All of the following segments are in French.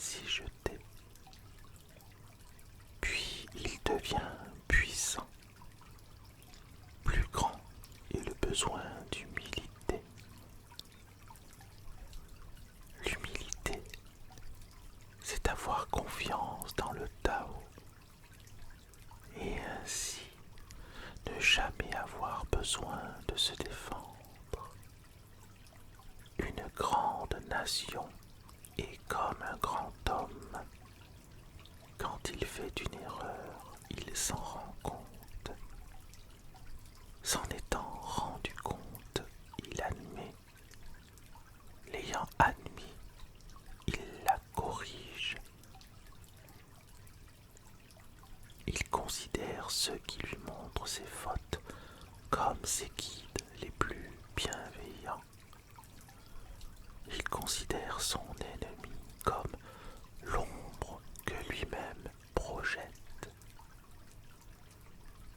s'y jeter. Puis il devient puissant. Plus grand est le besoin d'humilité. L'humilité, c'est avoir confiance dans le Tao et ainsi ne jamais avoir besoin de se défendre. Une grande nation est comme un grand homme. Quand il fait une erreur, il s'en rend compte. S'en étant rendu compte, il admet. L'ayant admis, il la corrige. Il considère ceux qui lui montrent ses fautes comme ses guides les plus bienveillants. Il considère son ennemi comme l'ombre que lui-même projette.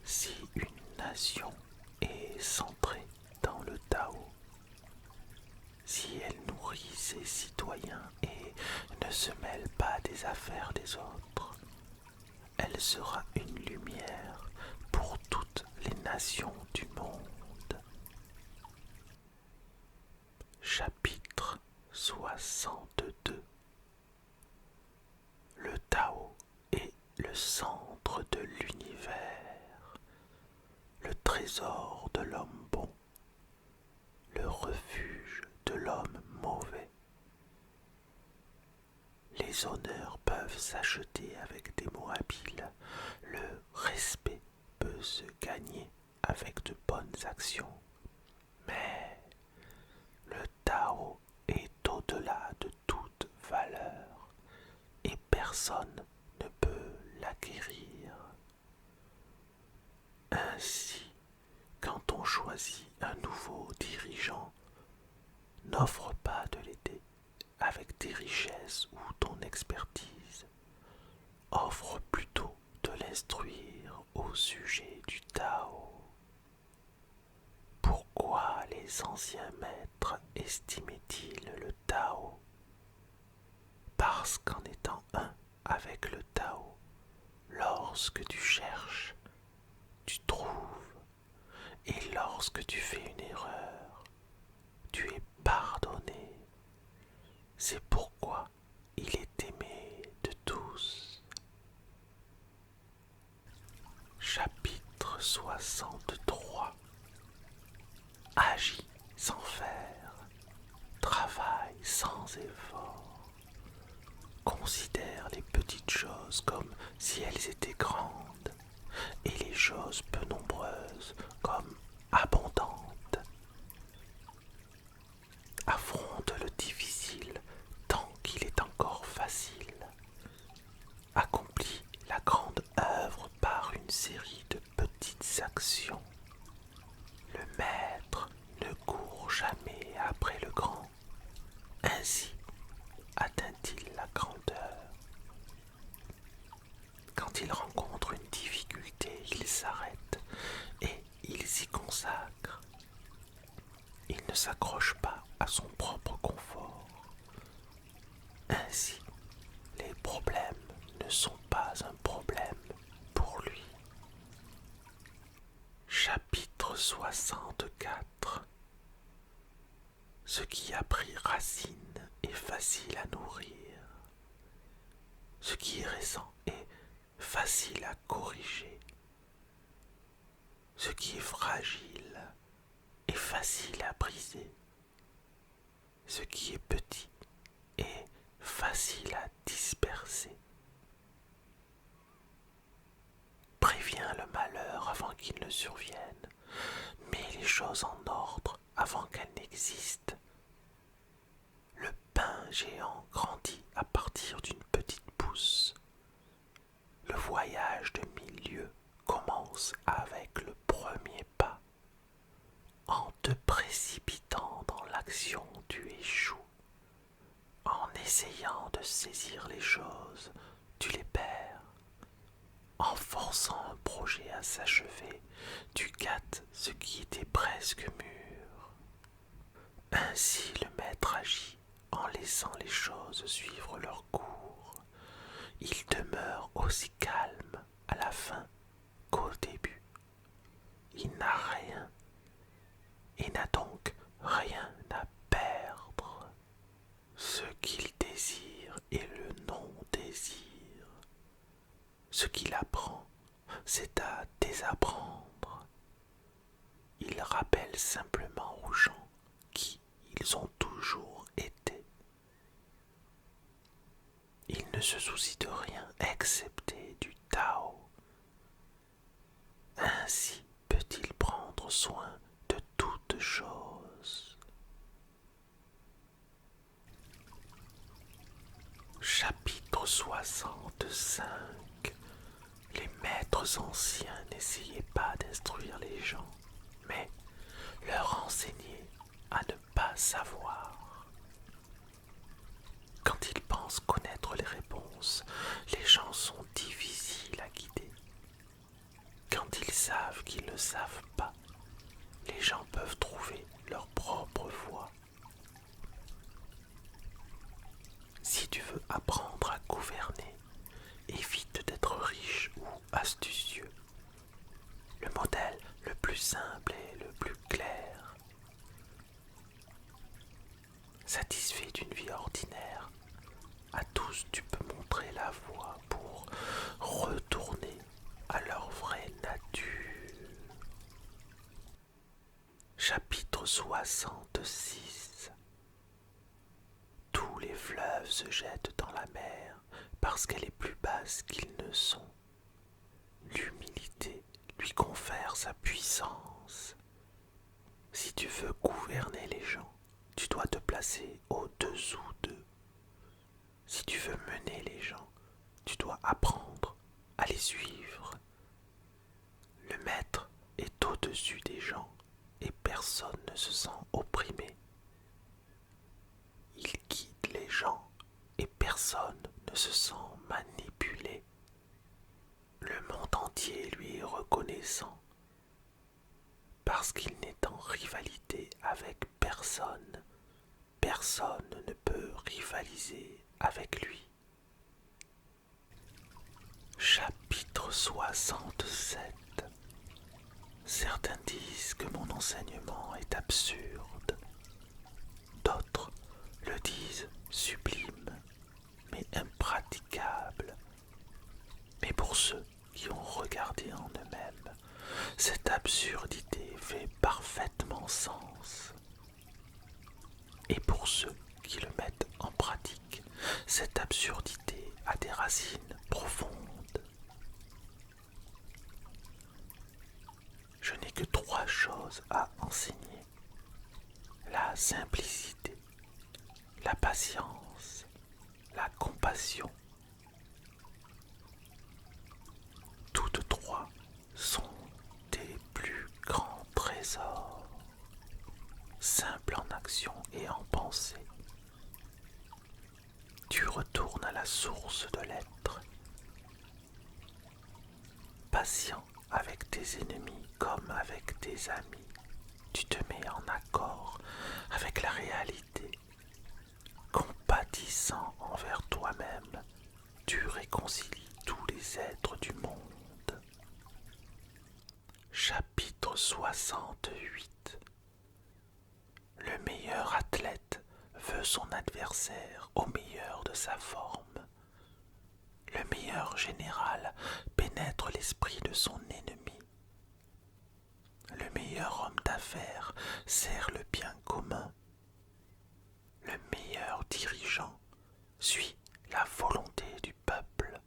Si une nation est centrée dans le Tao, si elle nourrit ses citoyens et ne se mêle pas des affaires des autres, elle sera une lumière pour toutes les nations du monde. Chapitre 62. Le Tao est le centre de l'univers, le trésor de l'homme bon, le refuge de l'homme mauvais. Les honneurs peuvent s'acheter avec des mots habiles, le respect peut se gagner avec de bonnes actions, mais le Tao est au-delà de toute valeur et personne ne peut l'acquérir. Ainsi, quand on choisit un nouveau dirigeant, n'offre pas de l'aider avec tes richesses ou ton expertise. Offre plutôt de l'instruire au sujet du Tao. Pourquoi les anciens maîtres estimaient-ils le Tao? Parce qu'en étant un avec le Tao, lorsque tu cherches, tu trouves, et lorsque tu fais une erreur, tu es pardonné. C'est pourquoi il est aimé de tous. Chapitre 63. Agis sans faire, travaille sans effort. Considère les petites choses comme si elles étaient grandes, et les choses peu nombreuses comme abondantes. Affronte le difficile tant qu'il est encore facile. Accomplis la grande œuvre par une série de petites actions. Le maître ne court jamais après le grand. Ainsi atteint-il la grandeur. Quand il rencontre une difficulté, il s'arrête et il s'y consacre. Il ne s'accroche pas à son propre confort. Ainsi, les problèmes ne sont pas un problème pour lui. Chapitre 64. Ce qui a pris racine est facile à nourrir. Ce qui est récent est facile à corriger. Ce qui est fragile est facile à briser. Ce qui est petit est facile à disperser. Préviens le malheur avant qu'il ne survienne. Mets les choses en ordre avant qu'elles n'existent. Le pain géant grandit à partir d'une petite pousse. Le voyage de 1000 lieues commence avec le premier pas. En te précipitant dans l'action, tu échoues. En essayant de saisir les choses, tu les perds. En forçant un projet à s'achever, tu gâtes ce qui était presque mûr. Ainsi le maître agit en laissant les choses suivre leur cours. il demeure aussi calme à la fin qu'au début. Il n'a rien et n'a donc rien à perdre. Ce qu'il désire et le non-désir. Ce qu'il apprend, c'est à désapprendre. Il rappelle simplement aux gens qui ils ont toujours été. Il ne se soucie de rien excepté du Tao. Ainsi peut-il prendre soin de toutes choses. Chapitre 65. Les maîtres anciens n'essayaient pas d'instruire les gens, mais leur enseignaient à ne pas savoir. Quand ils pensent connaître les réponses, les gens sont difficiles à guider. Quand ils savent qu'ils ne savent pas, les gens peuvent trouver leur propre voie. Si tu veux apprendre à gouverner, évite d'être riche ou astucieux. Le modèle le plus simple et le plus clair. Satisfait d'une vie ordinaire, à tous tu peux montrer la voie pour retourner à leur vraie nature. Chapitre 66. Tous les fleuves se jettent dans la mer parce qu'elle est plus basse qu'ils ne sont. L'humilité lui confère sa puissance. Si tu veux gouverner les gens, tu dois te placer au-dessous d'eux. Si tu veux mener les gens, tu dois apprendre à les suivre. Le maître est au-dessus des gens et personne ne se sent opprimé. Il guide les gens et personne ne se sent manipulé. Le monde entier lui est reconnaissant parce qu'il n'est en rivalité avec personne. Personne ne peut rivaliser avec lui. Chapitre 67. Certains disent que mon enseignement est absurde. D'autres le disent sublime, mais impraticable. Mais pour ceux qui ont regardé en eux-mêmes, cette absurdité fait parfaitement sens. Et pour ceux qui le mettent en pratique, cette absurdité a des racines profondes. Je n'ai que 3 choses à enseigner: la simplicité, la patience, la compassion. Toutes 3 sont des plus grands trésors, simples en action et en pensée. Tu retournes à la source de l'être, patient avec tes ennemis comme avec tes amis. Tu te mets en accord avec la réalité. Compatissant envers toi-même, tu réconcilies tous les êtres du monde. Chapitre 68. Le meilleur athlète veut son adversaire au meilleur de sa forme. Le meilleur général pénètre l'esprit de son ennemi. Le meilleur homme d'affaires sert le bien commun. Le meilleur dirigeant suit la volonté du peuple.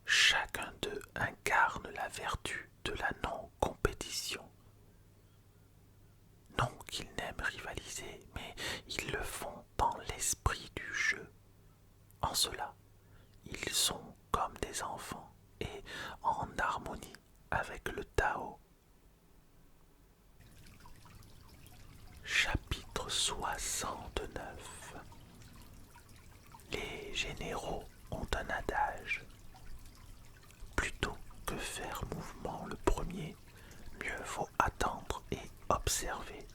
Chacun d'eux incarne la vertu de la non-compétition. Non qu'ils n'aiment rivaliser, mais ils le font dans l'esprit du jeu. En cela, ils sont comme des enfants et en harmonie avec le Tao. Chapitre 69. Les généraux ont un adage. Plutôt que faire mouvement le premier, mieux vaut attendre et observer.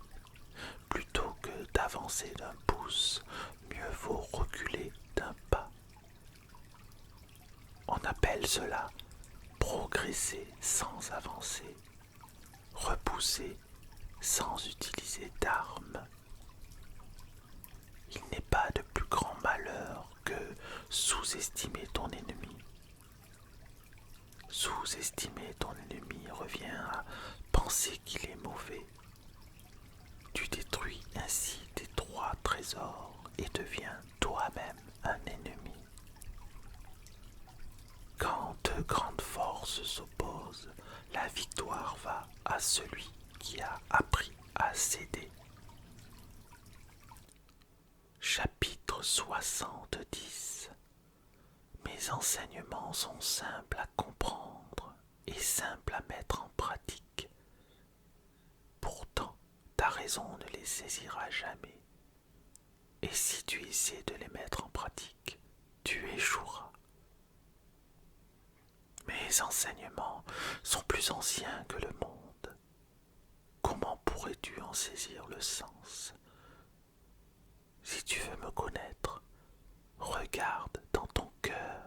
Plutôt que d'avancer d'un pouce, mieux vaut reculer d'un pas. appelle cela progresser sans avancer, repousser sans utiliser d'armes. Il n'est pas de plus grand malheur que sous-estimer ton ennemi. Sous-estimer ton ennemi revient à penser qu'il est mauvais. Tu détruis ainsi tes 3 trésors et deviens toi-même un ennemi. Quand 2 grandes forces s'opposent, la victoire va à celui qui a appris à céder. Chapitre 70. Mes enseignements sont simples à comprendre et simples à mettre en pratique. Pourtant, ta raison ne les saisira jamais. Et si tu essaies de les mettre en pratique, tu échoueras. Mes enseignements sont plus anciens que le monde. Comment pourrais-tu en saisir le sens? Si tu veux me connaître, regarde dans ton cœur.